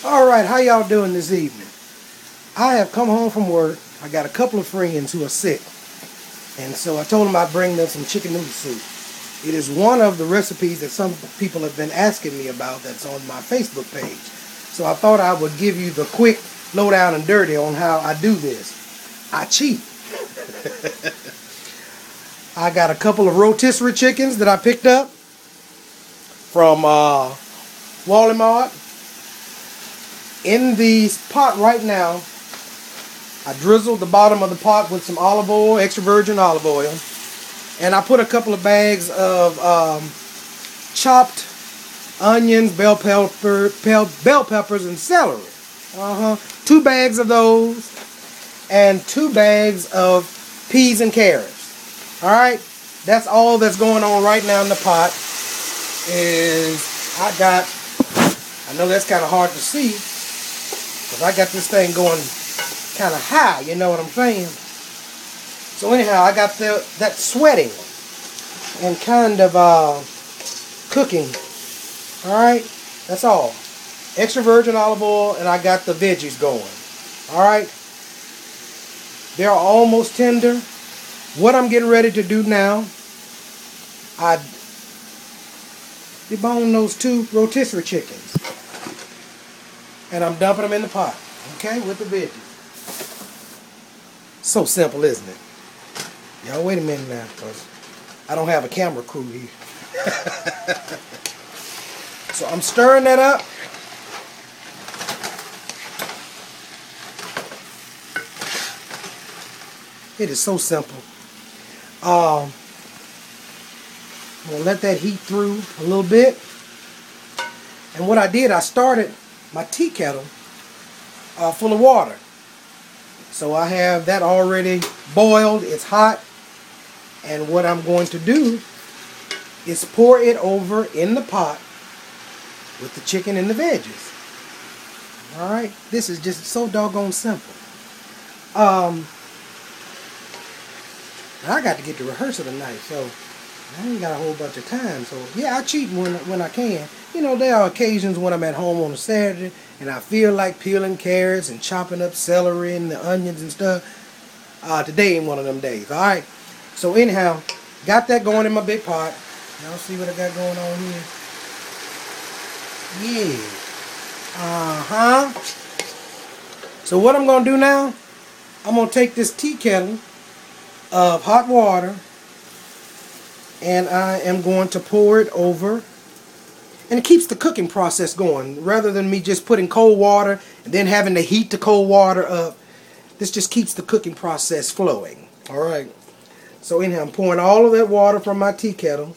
Alright, how y'all doing this evening? I have come home from work. I got a couple of friends who are sick. And so I told them I'd bring them some chicken noodle soup. It is one of the recipes that some people have been asking me about that's on my Facebook page. So I thought I would give you the quick lowdown and dirty on how I do this. I cheat. I got a couple of rotisserie chickens that I picked up from Walmart. In the pot right now, I drizzled the bottom of the pot with some olive oil, extra virgin olive oil. And I put a couple of bags of chopped onions, bell peppers, and celery. 2 bags of those. And 2 bags of peas and carrots. Alright? That's all that's going on right now in the pot. I know that's kind of hard to see, because I got this thing going kind of high, you know what I'm saying? So anyhow, I got that sweating and kind of cooking. Alright? That's all. Extra virgin olive oil, and I got the veggies going. Alright? They're almost tender. What I'm getting ready to do now, I debone those 2 rotisserie chickens. And I'm dumping them in the pot. Okay? With the veggies. So simple, isn't it? Y'all wait a minute now, because I don't have a camera crew here. So I'm stirring that up. It is so simple. I'm going to let that heat through a little bit. And what I did, I started my tea kettle full of water. So I have that already boiled. It's hot. And what I'm going to do is pour it over in the pot with the chicken and the veggies. Alright? This is just so doggone simple. I got to get to rehearsal tonight, so I ain't got a whole bunch of time. So yeah, I cheat when I can. You know, there are occasions when I'm at home on a Saturday and I feel like peeling carrots and chopping up celery and the onions and stuff. Today ain't one of them days. Alright. So anyhow, got that going in my big pot. Y'all see what I got going on here? Yeah. So what I'm going to do now, I'm going to take this tea kettle of hot water and I am going to pour it over, and it keeps the cooking process going rather than me just putting cold water and then having to heat the cold water up. This just keeps the cooking process flowing. Alright, so anyhow, I'm pouring all of that water from my tea kettle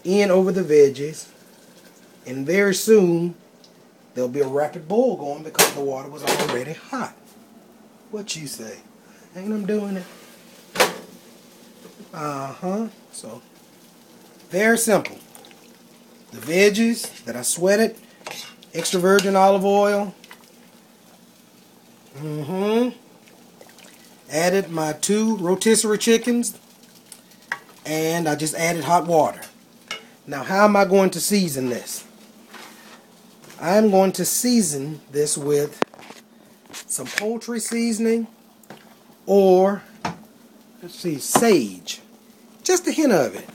in over the veggies, and very soon there'll be a rapid boil going because the water was already hot. What you say? Ain't I'm doing it? So, very simple. The veggies that I sweated, extra virgin olive oil. Added my 2 rotisserie chickens, and I just added hot water. Now, how am I going to season this? I'm going to season this with some poultry seasoning, or let's see, sage. Just a hint of it.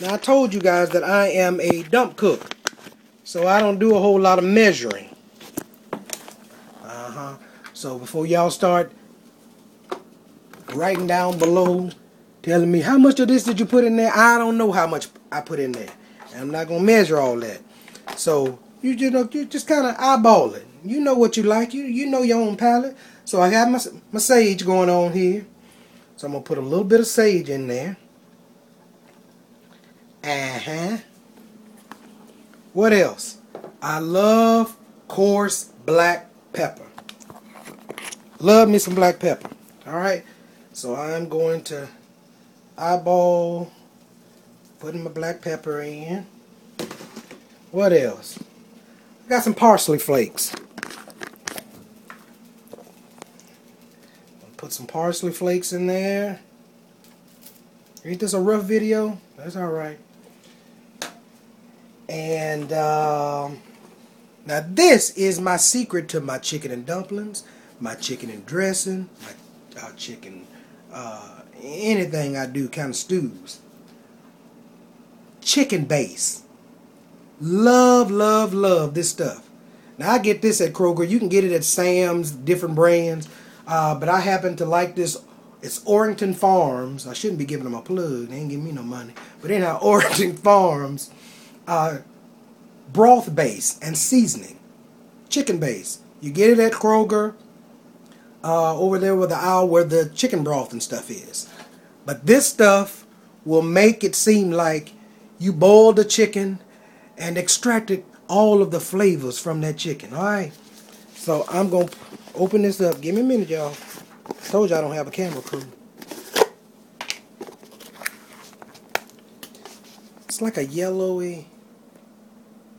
Now, I told you guys that I am a dump cook, so I don't do a whole lot of measuring. So before y'all start writing down below, telling me how much of this did you put in there, I don't know how much I put in there. And I'm not going to measure all that. So you just kind of eyeball it. You know what you like. You know your own palate. So I have my sage going on here. So I'm going to put a little bit of sage in there. What else? I love coarse black pepper. Love me some black pepper. Alright? So I'm going to eyeball putting my black pepper in. What else? I got some parsley flakes. Put some parsley flakes in there. Ain't this a rough video? That's alright. And Now this is my secret to my chicken and dumplings, my chicken and dressing, my chicken, anything I do, kind of stews. Chicken base. Love, love, love this stuff. Now I get this at Kroger. You can get it at Sam's, different brands. But I happen to like this. It's Orrington Farms. I shouldn't be giving them a plug. They ain't giving me no money. But anyhow, Orrington Farms broth base and seasoning. Chicken base. You get it at Kroger. Over there with the aisle where the chicken broth and stuff is. But this stuff will make it seem like you boiled the chicken and extracted all of the flavors from that chicken. Alright? So I'm going to open this up. Give me a minute, y'all. I told you I don't have a camera crew. It's like a yellowy.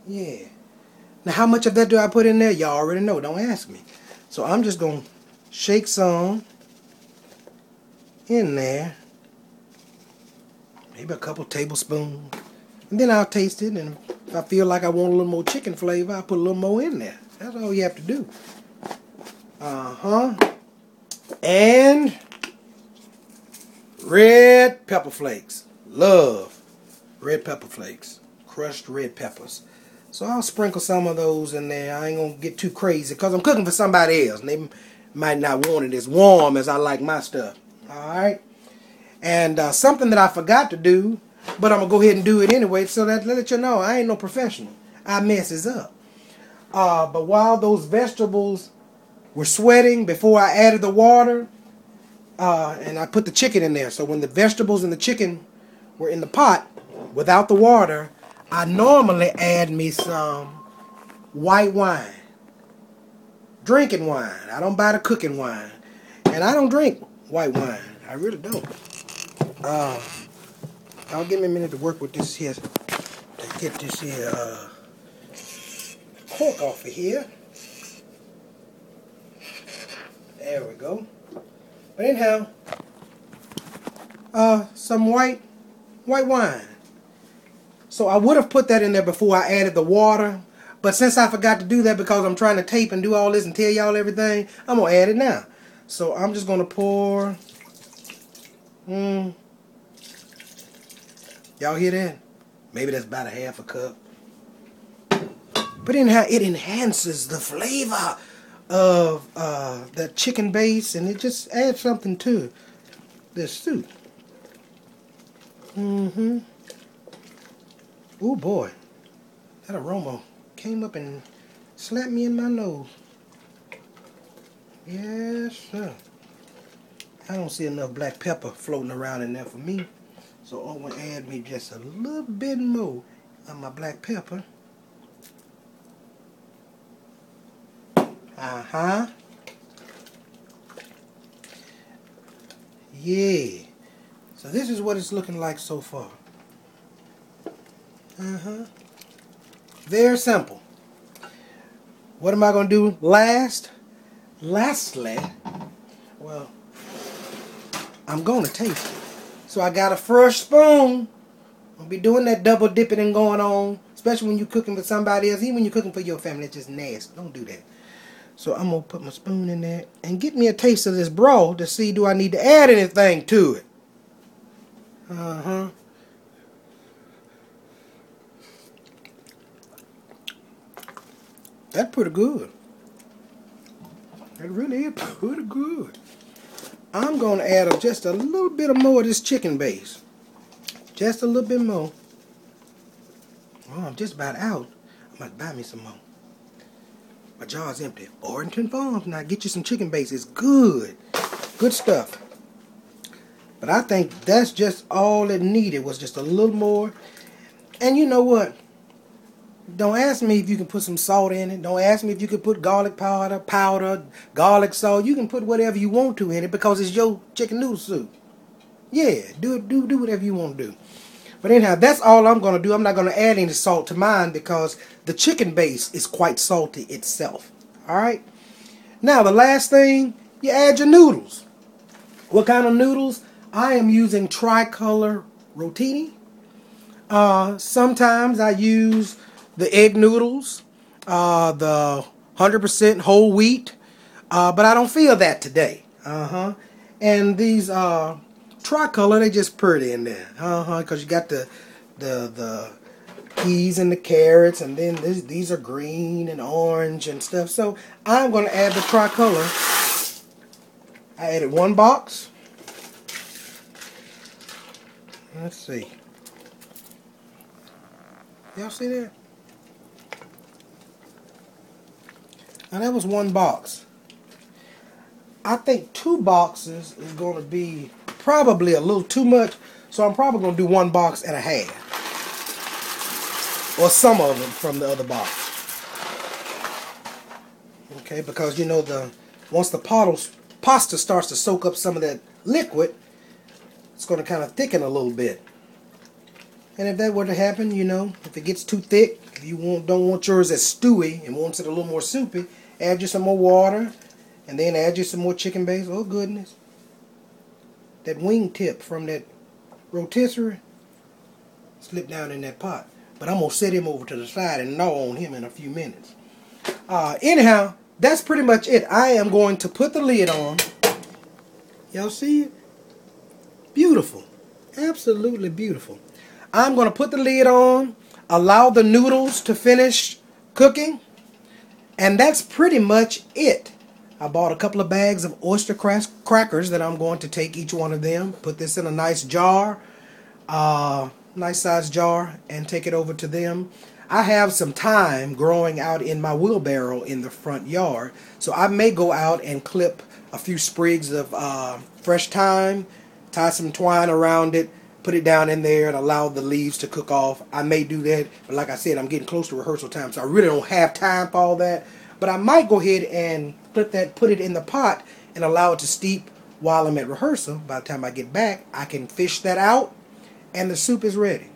Yeah. Now how much of that do I put in there? Y'all already know. Don't ask me. So I'm just going to shake some in there. Maybe a couple tablespoons. And then I'll taste it. And if I feel like I want a little more chicken flavor, I'll put a little more in there. That's all you have to do. And red pepper flakes. Love red pepper flakes. Crushed red peppers. So I'll sprinkle some of those in there. I ain't going to get too crazy because I'm cooking for somebody else. And they might not want it as warm as I like my stuff. Alright? And something that I forgot to do, but I'm going to go ahead and do it anyway so that let you know I ain't no professional. I messes up. But while those vegetables were sweating before I added the water, and I put the chicken in there. So when the vegetables and the chicken were in the pot without the water, I normally add me some white wine. Drinking wine. I don't buy the cooking wine. And I don't drink white wine. I really don't. I'll give me a minute to work with this here. To get this here cork off of here. There we go. But anyhow, some white wine. So I would have put that in there before I added the water. But since I forgot to do that because I'm trying to tape and do all this and tell y'all everything, I'm going to add it now. So I'm just going to pour. Y'all hear that? Maybe that's about a half a cup. But anyhow, it enhances the flavor of the chicken base, and it just adds something to this soup. Oh boy, that aroma came up and slapped me in my nose. Yes, sir. I don't see enough black pepper floating around in there for me, so I'm going to add me just a little bit more of my black pepper. Yeah. So this is what it's looking like so far. Very simple. What am I going to do lastly, well, I'm going to taste it. So I got a fresh spoon. I'll be doing that double dipping and going on, especially when you're cooking for somebody else. Even when you're cooking for your family, it's just nasty. Don't do that. So I'm going to put my spoon in there and get me a taste of this broth to see do I need to add anything to it. That's pretty good. That really is pretty good. I'm going to add just a little bit more of this chicken base. Just a little bit more. Oh, I'm just about out. I might buy me some more. My jar's empty. Orrington Farms. Now get you some chicken base. It's good. Good stuff. But I think that's just all it needed was just a little more. And you know what? Don't ask me if you can put some salt in it. Don't ask me if you can put garlic powder, garlic salt. You can put whatever you want to in it because it's your chicken noodle soup. Yeah, do whatever you want to do. But anyhow, that's all I'm going to do. I'm not going to add any salt to mine because the chicken base is quite salty itself. Alright? Now, the last thing, you add your noodles. What kind of noodles? I am using tricolor rotini. Sometimes I use the egg noodles. the 100% whole wheat, but I don't feel that today. And these tricolor, they just pretty in there. Because you got the peas and the carrots, and then these are green and orange and stuff. So I'm going to add the tricolor. I added 1 box. Let's see. Y'all see that? Now that was 1 box. I think 2 boxes is going to be probably a little too much, so I'm probably going to do 1 box and a half. Or some of them from the other box. Okay, because you know once the pasta starts to soak up some of that liquid, it's going to kind of thicken a little bit. And if that were to happen, you know, if it gets too thick, if you don't want yours as stewy and wants it a little more soupy, add you some more water, and then add you some more chicken base. Oh goodness. That wing tip from that rotisserie slipped down in that pot. But I'm going to set him over to the side and gnaw on him in a few minutes. Anyhow, that's pretty much it. I am going to put the lid on. Y'all see it? Beautiful. Absolutely beautiful. I'm going to put the lid on, allow the noodles to finish cooking, and that's pretty much it. I bought a couple of bags of oyster crackers that I'm going to take each one of them, put this in a nice jar, nice size jar, and take it over to them. I have some thyme growing out in my wheelbarrow in the front yard, so I may go out and clip a few sprigs of fresh thyme, tie some twine around it, put it down in there and allow the leaves to cook off. I may do that, but like I said, I'm getting close to rehearsal time, so I really don't have time for all that. But I might go ahead and put it in the pot and allow it to steep while I'm at rehearsal. By the time I get back, I can fish that out, and the soup is ready.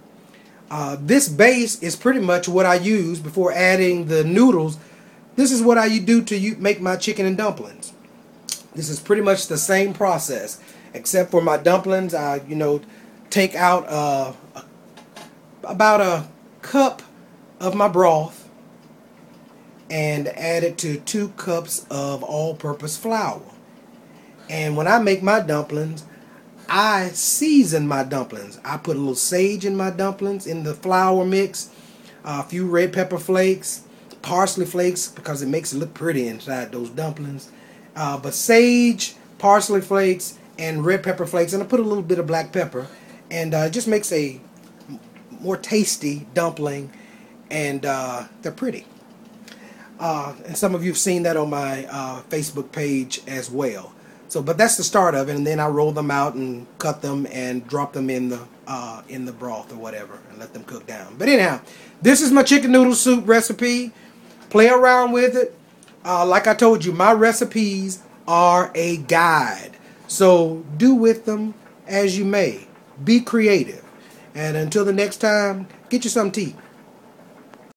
This base is pretty much what I use before adding the noodles. This is what I do to make my chicken and dumplings. This is pretty much the same process, except for my dumplings. I, take out about a cup of my broth and add it to 2 cups of all-purpose flour. And when I make my dumplings, I season my dumplings. I put a little sage in my dumplings in the flour mix, a few red pepper flakes, parsley flakes because it makes it look pretty inside those dumplings. But sage, parsley flakes, and red pepper flakes, and I put a little bit of black pepper, and it just makes a more tasty dumpling, and they're pretty. And some of you have seen that on my Facebook page as well. So, but that's the start of it, and then I roll them out and cut them and drop them in the broth or whatever and let them cook down. But anyhow, this is my chicken noodle soup recipe. Play around with it. Like I told you, my recipes are a guide. So do with them as you may. Be creative. And until the next time, get you something to eat.